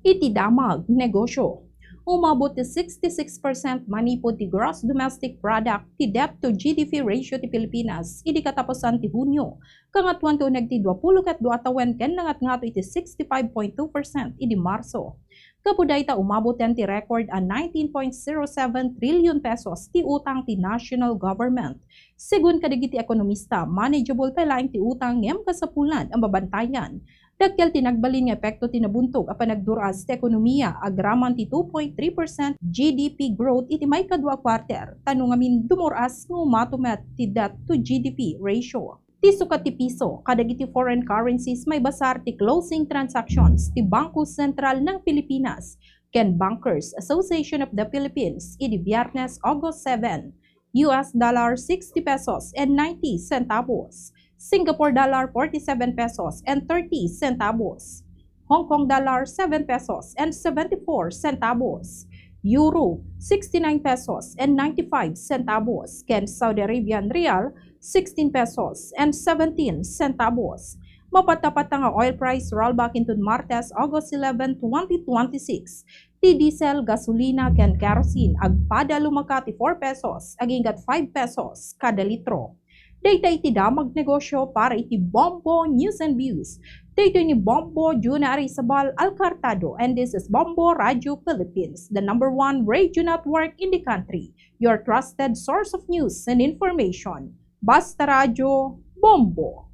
iti damag negosyo. Umabot ti 66% manipod ti gross domestic product ti debt to GDP ratio ti Pilipinas idi katapusan ti Hunyo. Kangatuan ti uneg ti 20 ket 2 tawen ken nangatngato iti 65.2% idi Marso. Kapuday ta umabot yan ti record a 19.07 trillion pesos ti utang ti national government. Segun kadigiti ekonomista, manageable pa laing ti utang ngem kasapulan ang babantayan. Dagkel tinagbalin nga epekto tinabuntog apan nagduras ti ekonomiya agraman ti 2.3% GDP growth iti may kadwa quarter. Tanong amin dumuras ng umatumet ti debt to GDP ratio. Ti sukat ti piso, kadagiti foreign currencies may basar ti closing transactions ti Bangko Sentral ng Pilipinas ken Bankers Association of the Philippines idi Biyernes, August 7, US dollar 60 pesos and 90 centavos. Singapore dollar 47 pesos and 30 centavos. Hong Kong dollar 7 pesos and 74 centavos. Euro 69 pesos and 95 centavos. Ken Saudi Arabian Rial 16 pesos and 17 centavos. Mapatapat nga oil price rollback into Martes, August 11, 2026. Ti diesel, gasolina, ken kerosene agpada lumaka ti 4 pesos aginggat 5 pesos kada litro. Data iti damag negosyo para iti Bombo News and Views. Data ni Bombo Juna Arizabal Alcartado, and this is Bombo Radio Philippines, the #1 radio network in the country. Your trusted source of news and information. Basta Radio Bombo.